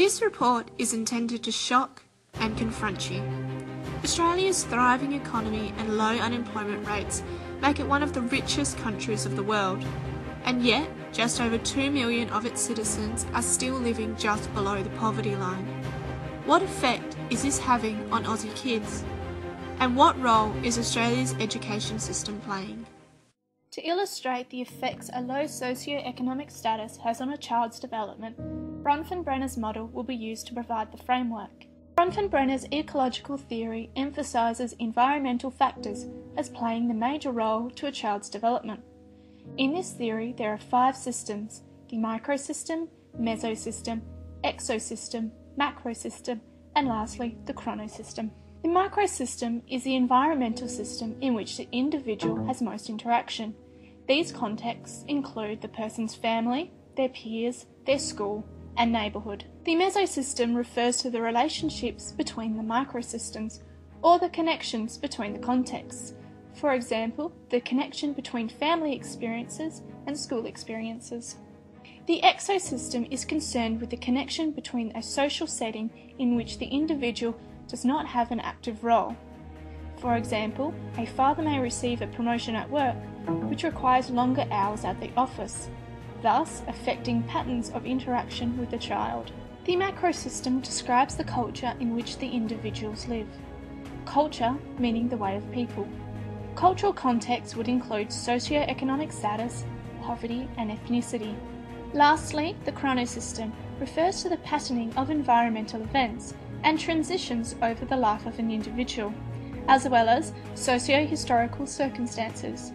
This report is intended to shock and confront you. Australia's thriving economy and low unemployment rates make it one of the richest countries of the world, and yet just over 2 million of its citizens are still living just below the poverty line. What effect is this having on Aussie kids? And what role is Australia's education system playing? To illustrate the effects a low socio-economic status has on a child's development, Bronfenbrenner's model will be used to provide the framework. Bronfenbrenner's ecological theory emphasises environmental factors as playing the major role to a child's development. In this theory, there are 5 systems: the microsystem, mesosystem, exosystem, macrosystem, and lastly, the chronosystem. The microsystem is the environmental system in which the individual has most interaction. These contexts include the person's family, their peers, their school, and neighbourhood. The mesosystem refers to the relationships between the microsystems, or the connections between the contexts. For example, the connection between family experiences and school experiences. The exosystem is concerned with the connection between a social setting in which the individual does not have an active role. For example, a father may receive a promotion at work, which requires longer hours at the office, thus affecting patterns of interaction with the child. The macrosystem describes the culture in which the individuals live. Culture meaning the way of people. Cultural context would include socio-economic status, poverty, and ethnicity. Lastly, the chronosystem refers to the patterning of environmental events and transitions over the life of an individual, as well as socio-historical circumstances.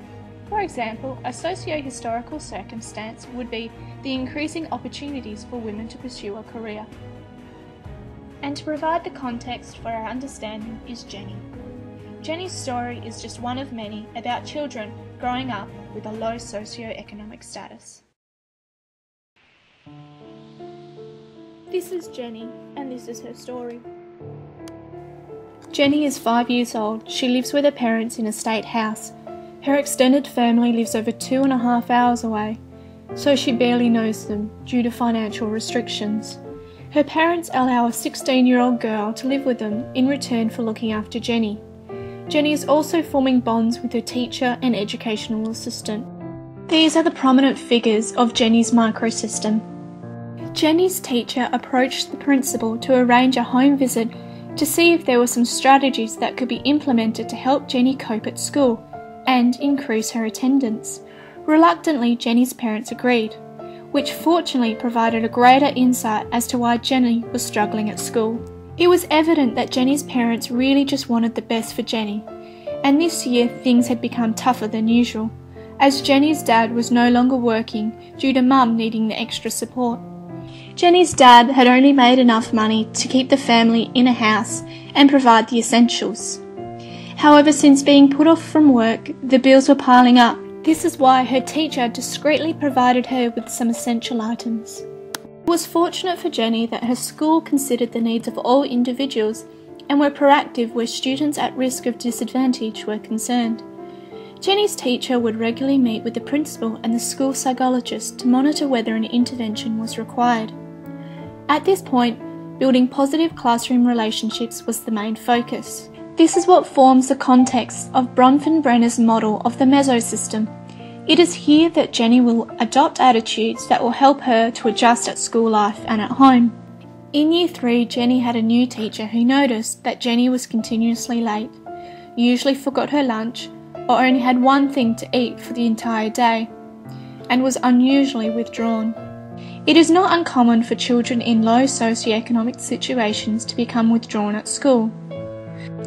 For example, a socio-historical circumstance would be the increasing opportunities for women to pursue a career. And to provide the context for our understanding is Jenny. Jenny's story is just one of many about children growing up with a low socio-economic status. This is Jenny, and this is her story. Jenny is 5 years old. She lives with her parents in a state house. Her extended family lives over 2.5 hours away, so she barely knows them due to financial restrictions. Her parents allow a 16-year-old girl to live with them in return for looking after Jenny. Jenny is also forming bonds with her teacher and educational assistant. These are the prominent figures of Jenny's microsystem. Jenny's teacher approached the principal to arrange a home visit to see if there were some strategies that could be implemented to help Jenny cope at school and increase her attendance. Reluctantly, Jenny's parents agreed, which fortunately provided a greater insight as to why Jenny was struggling at school. It was evident that Jenny's parents really just wanted the best for Jenny, and this year things had become tougher than usual, as Jenny's dad was no longer working due to Mum needing the extra support. Jenny's dad had only made enough money to keep the family in a house and provide the essentials. However, since being put off from work, the bills were piling up. This is why her teacher discreetly provided her with some essential items. It was fortunate for Jenny that her school considered the needs of all individuals and were proactive where students at risk of disadvantage were concerned. Jenny's teacher would regularly meet with the principal and the school psychologist to monitor whether an intervention was required. At this point, building positive classroom relationships was the main focus. This is what forms the context of Bronfenbrenner's model of the mesosystem. It is here that Jenny will adopt attitudes that will help her to adjust at school life and at home. In Year 3, Jenny had a new teacher who noticed that Jenny was continuously late, usually forgot her lunch, or only had one thing to eat for the entire day, and was unusually withdrawn. It is not uncommon for children in low socioeconomic situations to become withdrawn at school.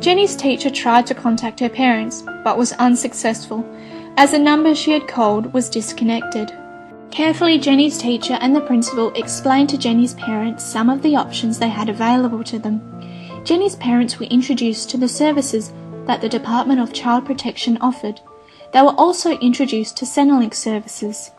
Jenny's teacher tried to contact her parents, but was unsuccessful, as the number she had called was disconnected. Carefully, Jenny's teacher and the principal explained to Jenny's parents some of the options they had available to them. Jenny's parents were introduced to the services that the Department of Child Protection offered. They were also introduced to Centrelink services.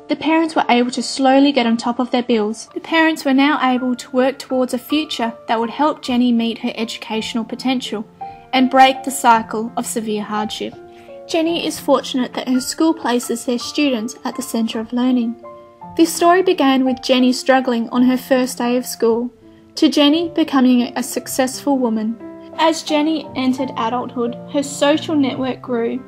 The parents were able to slowly get on top of their bills. The parents were now able to work towards a future that would help Jenny meet her educational potential and break the cycle of severe hardship. Jenny is fortunate that her school places their students at the centre of learning. This story began with Jenny struggling on her first day of school. to Jenny becoming a successful woman. As Jenny entered adulthood, her social network grew.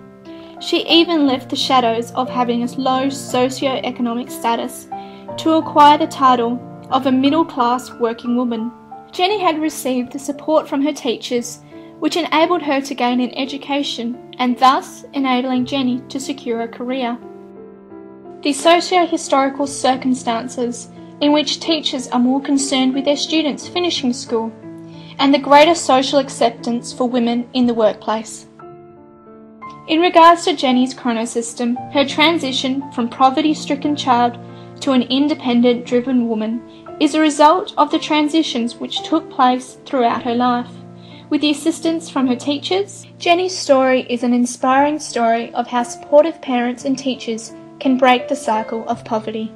She even left the shadows of having a low socio-economic status to acquire the title of a middle-class working woman. Jenny had received the support from her teachers, which enabled her to gain an education and thus enabling Jenny to secure a career. The socio-historical circumstances in which teachers are more concerned with their students finishing school, and the greater social acceptance for women in the workplace. In regards to Jenny's chronosystem, her transition from poverty-stricken child to an independent, driven woman is a result of the transitions which took place throughout her life. With the assistance from her teachers, Jenny's story is an inspiring story of how supportive parents and teachers can break the cycle of poverty.